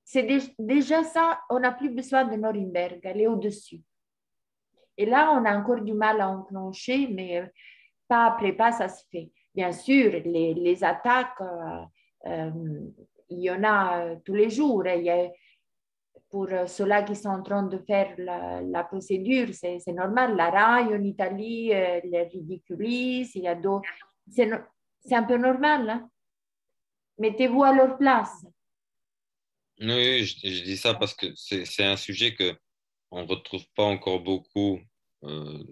S3: C'est déjà ça, on n'a plus besoin de Nuremberg, elle est au-dessus. Et là, on a encore du mal à enclencher, mais pas après pas, ça se fait. Bien sûr, les attaques, il y en a tous les jours. Il y a, pour ceux-là qui sont en train de faire la procédure, c'est normal. La RAI en Italie les ridiculise. Il y a d'autres. C'est un peu normal. Hein? Mettez-vous à leur place.
S9: Oui, je dis ça parce que c'est un sujet que on ne retrouve pas encore beaucoup.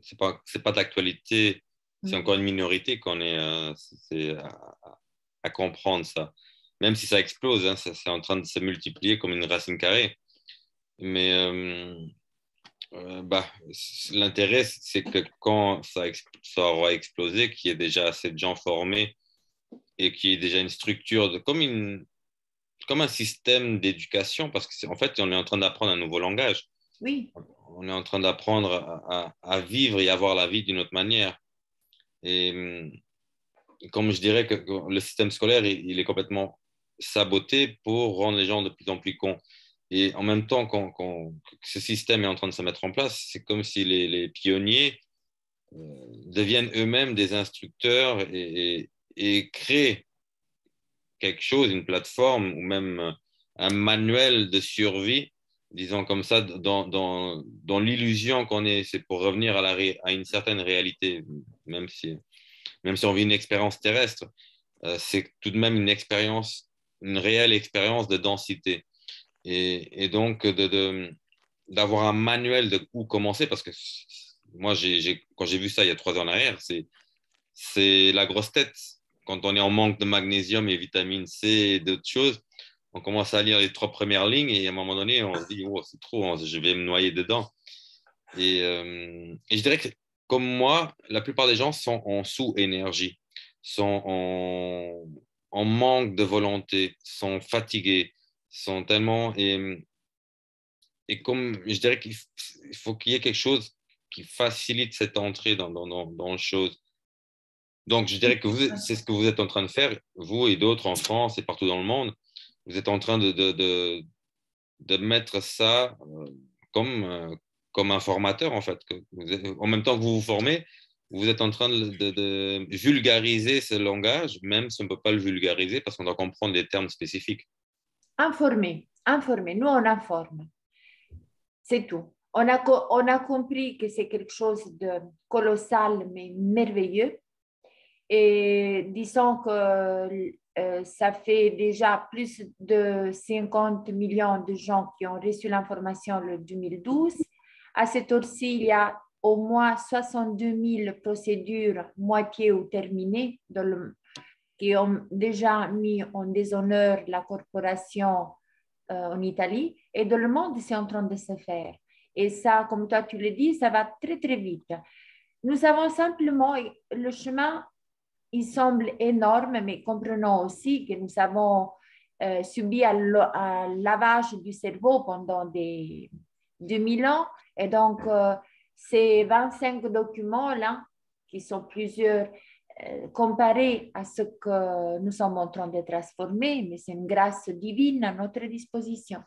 S9: C'est pas d'actualité. C'est encore une minorité qu'on est, c'est à comprendre ça. Même si ça explose, hein, c'est en train de se multiplier comme une racine carrée. Mais l'intérêt, c'est que quand ça aura explosé, qu'il y ait déjà assez de gens formés et qu'il y ait déjà une structure comme un système d'éducation, parce qu'en fait, on est en train d'apprendre un nouveau langage.
S3: Oui.
S9: On est en train d'apprendre à vivre et à voir la vie d'une autre manière. Et comme je dirais que le système scolaire, il est complètement saboté pour rendre les gens de plus en plus cons. Et en même temps, quand ce système est en train de se mettre en place, c'est comme si les pionniers deviennent eux-mêmes des instructeurs et créent quelque chose, une plateforme ou même un manuel de survie, disons comme ça, dans l'illusion qu'on est. C'est pour revenir à une certaine réalité, même si on vit une expérience terrestre, c'est tout de même une réelle expérience de densité. Et donc, d'avoir un manuel de où commencer, parce que moi, quand j'ai vu ça il y a 3 ans en arrière, c'est la grosse tête. Quand on est en manque de magnésium et vitamine C et d'autres choses, on commence à lire les 3 premières lignes et à un moment donné, on se dit, oh, c'est trop, je vais me noyer dedans. Et je dirais que, comme moi, la plupart des gens sont en sous-énergie, sont en manque de volonté, sont fatigués, sont tellement... Et comme je dirais qu'il faut qu'il y ait quelque chose qui facilite cette entrée dans les choses. Donc, je dirais que c'est ce que vous êtes en train de faire, vous et d'autres en France et partout dans le monde. Vous êtes en train de mettre ça comme un formateur, en fait. En même temps que vous vous formez, vous êtes en train de vulgariser ce langage, même si on ne peut pas le vulgariser parce qu'on doit comprendre les termes spécifiques.
S3: Informer. Nous, on informe. C'est tout. On a compris que c'est quelque chose de colossal, mais merveilleux. Et disons que ça fait déjà plus de 50 millions de gens qui ont reçu l'information le 2012. À cette heure-ci, il y a au moins 62 000 procédures moitié ou terminées qui ont déjà mis en déshonneur la corporation en Italie. Et dans le monde, c'est en train de se faire. Et ça, comme toi tu le dis, ça va très, très vite. Nous avons simplement le chemin. Il semble énorme, mais comprenons aussi que nous avons subi un lavage du cerveau pendant 2000 ans. Et donc, ces 25 documents-là, qui sont plusieurs, comparés à ce que nous sommes en train de transformer, mais c'est une grâce divine à notre disposition.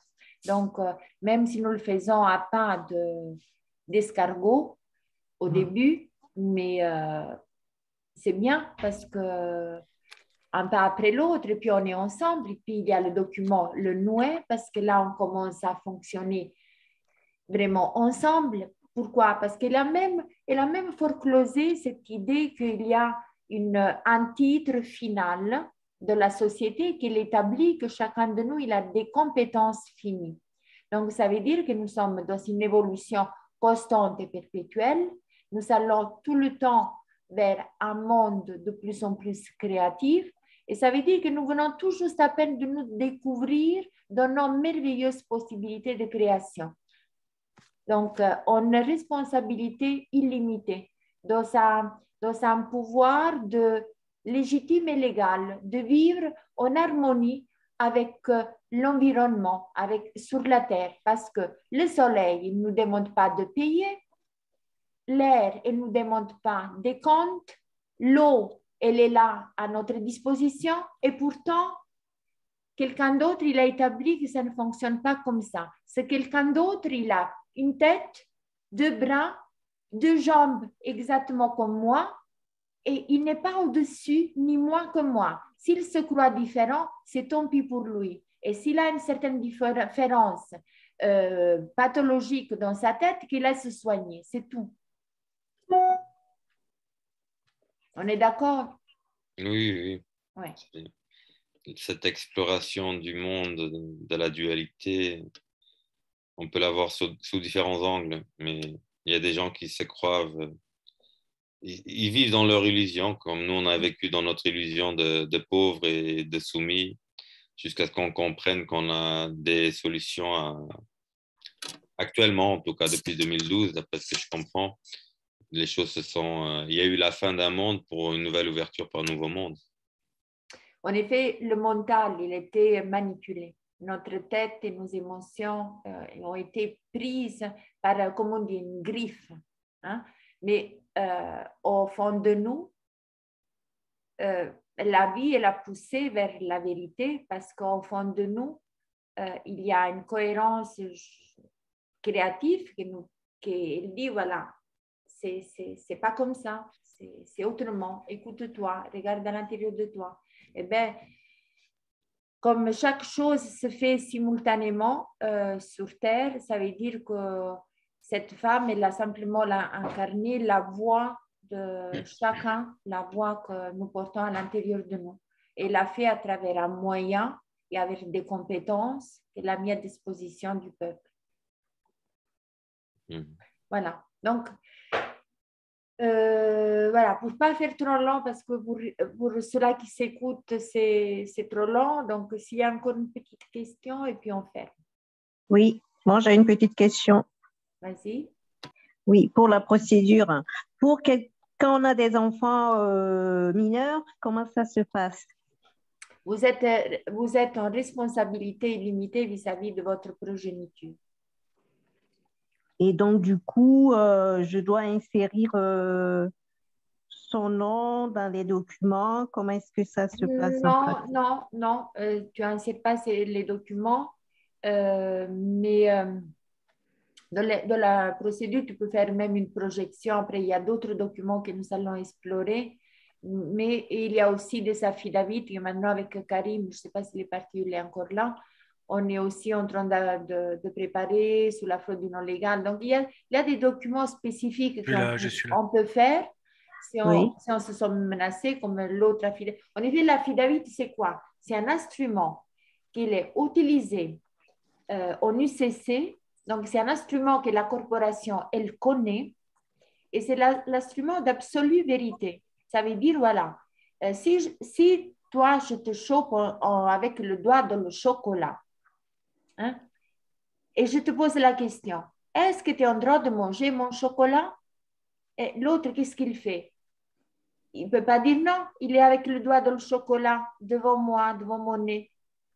S3: Donc, même si nous le faisons à pas d'escargot au début, mais... c'est bien parce que un pas après l'autre, et puis on est ensemble, et puis il y a le document, le noué, parce que là, on commence à fonctionner vraiment ensemble. Pourquoi? Parce qu'elle a même foreclosé cette idée qu'il y a un titre final de la société qui établit que chacun de nous, il a des compétences finies. Donc, ça veut dire que nous sommes dans une évolution constante et perpétuelle. Nous allons tout le temps vers un monde de plus en plus créatif. Et ça veut dire que nous venons tout juste à peine de nous découvrir dans nos merveilleuses possibilités de création. Donc, on a une responsabilité illimitée dans un pouvoir de légitime et légal, de vivre en harmonie avec l'environnement, sur la terre, parce que le soleil, il ne nous demande pas de payer, l'air, il ne nous demande pas des comptes, l'eau, elle est là à notre disposition, et pourtant, quelqu'un d'autre, il a établi que ça ne fonctionne pas comme ça. C'est quelqu'un d'autre, il a une tête, deux bras, deux jambes exactement comme moi, et il n'est pas au-dessus ni moins que moi. S'il se croit différent, c'est tant pis pour lui. Et s'il a une certaine différence pathologique dans sa tête, qu'il aille se soigner, c'est tout. On est d'accord?
S9: Oui,
S3: Ouais.
S9: Cette exploration du monde, de la dualité, on peut la voir sous différents angles, mais il y a des gens qui se croient, ils vivent dans leur illusion, comme nous on a vécu dans notre illusion de pauvres et de soumis, jusqu'à ce qu'on comprenne qu'on a des solutions actuellement, en tout cas depuis 2012, d'après ce que je comprends. Les choses il y a eu la fin d'un monde pour une nouvelle ouverture pour un nouveau monde.
S3: En effet, le mental, il était manipulé. Notre tête et nos émotions ont été prises par, comme on dit, une griffe. Hein? Mais au fond de nous, la vie, elle a poussé vers la vérité parce qu'au fond de nous, il y a une cohérence créative qui dit, voilà, c'est pas comme ça, c'est autrement. Écoute-toi, regarde à l'intérieur de toi. Eh bien, comme chaque chose se fait simultanément sur Terre, ça veut dire que cette femme, elle a simplement incarné la voix de chacun, la voix que nous portons à l'intérieur de nous. Elle l'a fait à travers un moyen et avec des compétences qu'elle a mis à disposition du peuple. Voilà. Donc, voilà, pour ne pas faire trop long, parce que pour ceux-là qui s'écoutent, c'est trop long. Donc, s'il y a encore une petite question, et puis on ferme.
S10: Oui, moi j'ai une petite question.
S3: Vas-y.
S10: Oui, pour la procédure. Quand on a des enfants mineurs, comment ça se passe?
S3: Vous êtes en responsabilité illimitée vis-à-vis de votre progéniture.
S10: Et donc, du coup, je dois insérer son nom dans les documents. Comment est-ce que ça se passe?
S3: Non. Tu n'insères pas les documents, mais dans la procédure, tu peux faire même une projection. Après, il y a d'autres documents que nous allons explorer. Mais il y a aussi des affidavits. Et maintenant, avec Karim, je ne sais pas si il est encore là. On est aussi en train de préparer sous la fraude non légale. Donc, il y a des documents spécifiques qu'on peut faire si on se sent menacé, comme l'autre affidavit. En effet, l'affidavit, c'est quoi? C'est un instrument qui est utilisé en UCC. Donc, c'est un instrument que la corporation, elle connaît. Et c'est l'instrument d'absolue vérité. Ça veut dire, voilà, si toi, je te chope avec le doigt dans le chocolat, hein, et je te pose la question, est-ce que tu es en droit de manger mon chocolat? Et l'autre, qu'est-ce qu'il fait? Il ne peut pas dire non. Il est avec le doigt dans le chocolat devant moi, devant mon nez.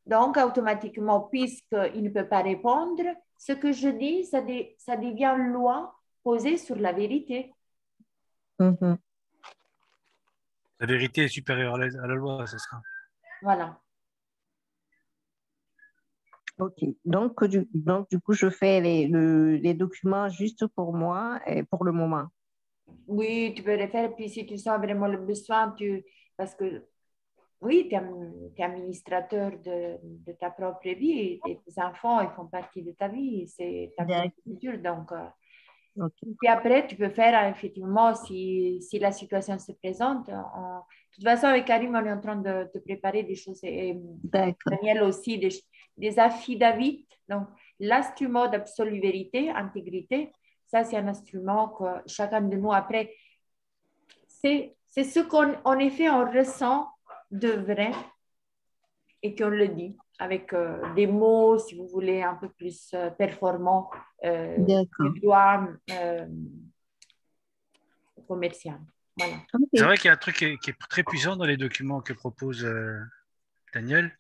S3: Donc, automatiquement, puisqu'il ne peut pas répondre, ce que je dis, ça devient loi posée sur la vérité.
S10: Mm-hmm.
S2: La vérité est supérieure à la loi, c'est ça.
S3: Voilà.
S10: Ok, donc du coup, je fais les documents juste pour moi et pour le moment.
S3: Oui, tu peux les faire. Puis si tu sens vraiment le besoin, parce que oui, tu es administrateur de ta propre vie et tes enfants, ils font partie de ta vie. C'est ta culture. Donc, puis après, tu peux faire effectivement si la situation se présente. De toute façon, avec Karim, on est en train de préparer des choses. Et Daniel aussi, des affidavits. Donc, l'instrument d'absolue vérité, intégrité, ça, c'est un instrument que chacun de nous, après, c'est ce qu'en effet, on ressent de vrai et qu'on le dit avec des mots, si vous voulez, un peu plus performants. Tu dois commercial. Voilà.
S2: C'est vrai qu'il y a un truc qui est très puissant dans les documents que propose Daniel.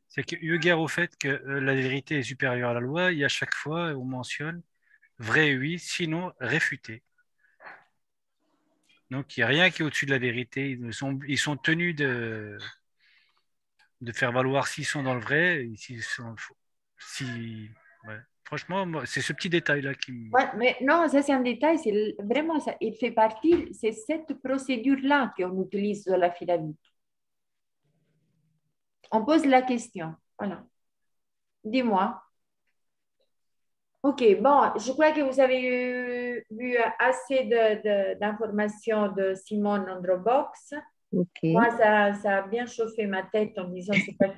S2: C'est que, eu égard au fait que la vérité est supérieure à la loi, et à chaque fois, on mentionne vrai, oui, sinon réfuté. Donc, il n'y a rien qui est au-dessus de la vérité. Ils sont tenus de faire valoir s'ils sont dans le vrai et s'ils sont dans le faux. Ouais. Franchement, moi, c'est ce petit détail-là qui me...
S3: Ouais, mais non, ça c'est un détail, c'est vraiment ça. Il fait partie, c'est cette procédure-là qu'on utilise dans la l'affidavit. On pose la question. Voilà. Dis-moi. Ok, bon, je crois que vous avez eu assez d'informations de Simone en Dropbox.
S10: Okay.
S3: Moi, ça a bien chauffé ma tête en disant c'est pas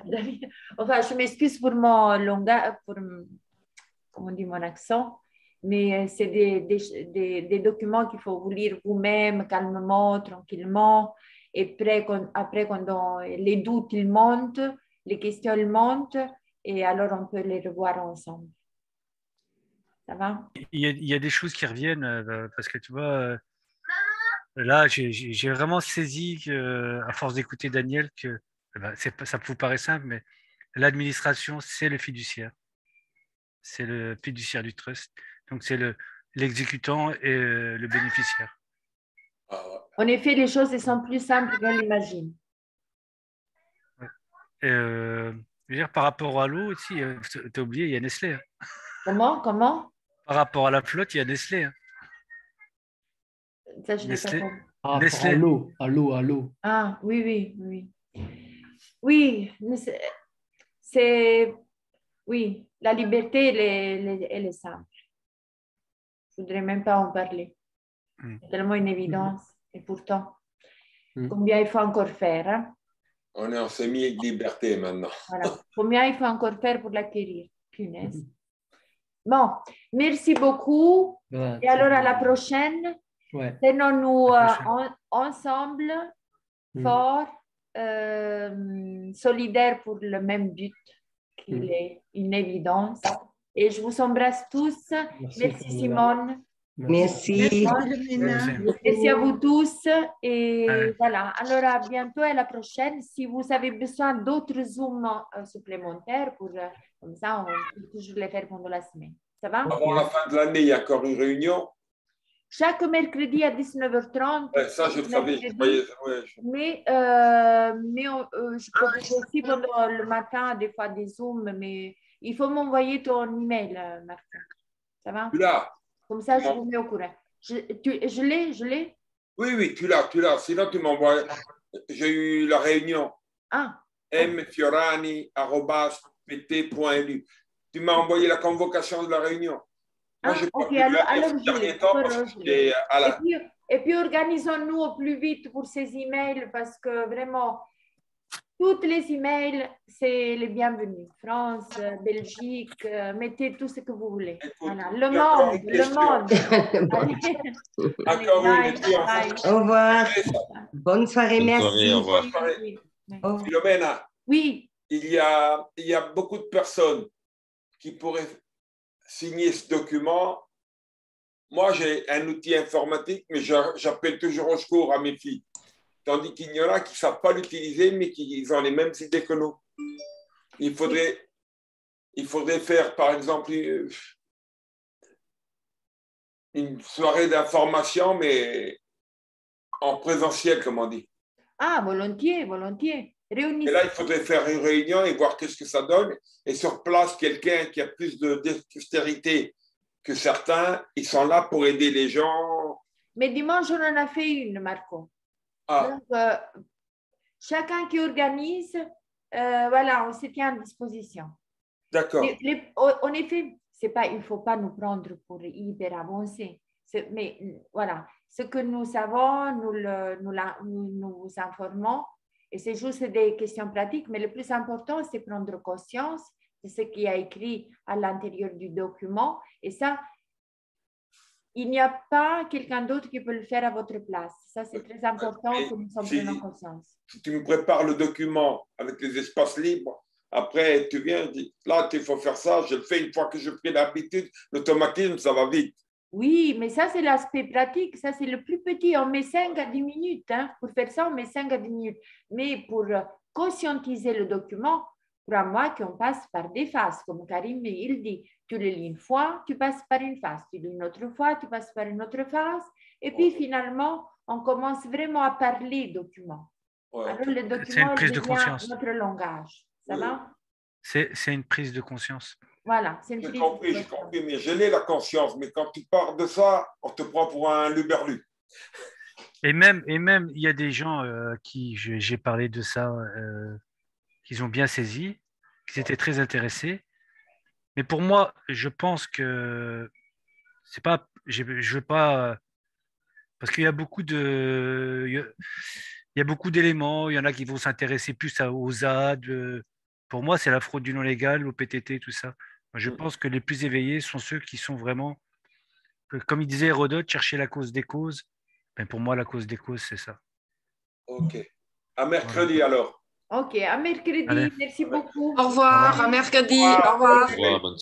S3: enfin, je m'excuse pour mon langage, pour comment on dit mon accent, mais c'est des documents qu'il faut vous lire vous-même, calmement, tranquillement. Et après, quand les doutes ils montent, les questions ils montent, et alors on peut les revoir ensemble. Ça va?
S2: Il y a des choses qui reviennent parce que tu vois, là, j'ai vraiment saisi, à force d'écouter Daniel, que ça vous paraît simple, mais l'administration, c'est le fiduciaire. C'est le fiduciaire du trust. Donc, c'est l'exécutant et le bénéficiaire.
S3: En effet, les choses sont plus simples qu'on l'imagine.
S2: Ouais. Je veux dire, par rapport à l'eau aussi, tu as oublié, il y a Nestlé. Hein.
S3: Comment?
S2: Par rapport à la flotte, il y a Nestlé. Hein.
S3: Ça, je
S2: Nestlé.
S1: Ah,
S2: Nestlé.
S1: à l'eau.
S3: Ah, oui. Oui, mais oui, la liberté, elle est simple. Je ne voudrais même pas en parler. C'est tellement une évidence. Et pourtant, combien il faut encore faire? Hein?
S4: On est en semi-liberté maintenant.
S3: Voilà. Combien il faut encore faire pour l'acquérir? Punaise. Bon, merci beaucoup.
S1: Ouais,
S3: et alors, à la prochaine.
S1: Ouais.
S3: Tenons-nous ensemble, forts, solidaires pour le même but, qu'il est une évidence. Et je vous embrasse tous. Merci Simone.
S10: Merci.
S3: Merci à vous tous. Et voilà. Alors, à bientôt et à la prochaine. Si vous avez besoin d'autres Zooms supplémentaires, comme ça, on peut toujours les faire pendant la semaine. Ça va?
S4: Avant la fin de l'année, il y a encore une réunion.
S3: Chaque mercredi à 19h30.
S4: Ça, je le savais.
S3: Mais je propose aussi pendant le matin, des fois des Zooms, mais il faut m'envoyer ton email, Martin. Ça va?
S4: Tu l'as.
S3: Comme ça, je vous mets au courant. Je l'ai?
S4: Oui, tu l'as. Sinon, tu m'envoies. J'ai eu la réunion. mfiorani@pt.lu. Tu m'as envoyé la convocation de la réunion. Moi,
S3: ok, alors je l'ai. Et puis, organisons-nous au plus vite pour ces emails parce que vraiment, toutes les emails, c'est les bienvenus. France, Belgique, mettez tout ce que vous voulez. Voilà. Le monde.
S4: Encore
S3: Bye.
S10: Au revoir. Bonne soirée, merci.
S9: Au revoir.
S4: Philomena.
S3: Oui.
S4: Il y a beaucoup de personnes qui pourraient signer ce document. Moi, j'ai un outil informatique, mais j'appelle toujours au secours à mes filles. Tandis qu'il y en a qui ne savent pas l'utiliser, mais qui ont les mêmes idées que nous. Il faudrait faire, par exemple, une soirée d'information, mais en présentiel, comme on dit.
S3: Ah, volontiers.
S4: Et là, il faudrait faire une réunion et voir qu'est-ce que ça donne. Et sur place, quelqu'un qui a plus de dextérité que certains, ils sont là pour aider les gens.
S3: Mais dimanche, on en a fait une, Marco. Donc, chacun qui organise, voilà, on se tient à disposition.
S4: D'accord.
S3: En effet, il ne faut pas nous prendre pour hyper avancés. Mais voilà, ce que nous savons, nous informons. Et c'est juste des questions pratiques, mais le plus important, c'est prendre conscience de ce qui est écrit à l'intérieur du document. Et ça, il n'y a pas quelqu'un d'autre qui peut le faire à votre place. Ça, c'est très important que nous en prenions conscience.
S4: Si tu me prépares le document avec les espaces libres, après, tu viens, dis, là, il faut faire ça, je le fais une fois que je pris l'habitude, l'automatisme, ça va vite.
S3: Oui, mais ça, c'est l'aspect pratique. Ça, c'est le plus petit. On met 5 à 10 minutes. Hein. Pour faire ça, on met 5 à 10 minutes. Mais pour conscientiser le document, crois-moi qu'on passe par des phases. Comme Karim, il dit, tu le lis une fois, tu passes par une phase. Tu lis une autre fois, tu passes par une autre phase. Et puis, finalement, on commence vraiment à parler document.
S4: Ouais.
S3: Alors, le
S2: C'est
S3: document
S2: une prise de
S3: devient
S2: conscience.
S3: notre langage. Ça va?
S2: C'est une prise de conscience.
S3: Voilà, c'est une
S4: J'ai
S3: prise
S4: compris,
S3: de
S4: j'ai
S3: conscience.
S4: compris, mais je l'ai la conscience. Mais quand tu parles de ça, on te prend pour un luberlu.
S2: Et même, il y a des gens qui, j'ai parlé de ça, qu'ils ont bien saisi, qui étaient très intéressés. Mais pour moi, je pense que c'est pas, je veux pas, parce qu'il y a beaucoup il y a beaucoup d'éléments. Il y en a qui vont s'intéresser plus aux ZAD. Pour moi, c'est la fraude du non légal, au PTT, tout ça. Moi, je pense que les plus éveillés sont ceux qui sont vraiment, comme il disait Hérodote, chercher la cause des causes. Ben, pour moi, la cause des causes, c'est ça.
S4: Ok. À mercredi alors.
S3: Ok, à mercredi.
S2: Allez.
S3: Merci beaucoup.
S11: Au revoir,
S2: Au revoir.
S11: à mercredi. Au revoir.
S9: Au revoir, bonne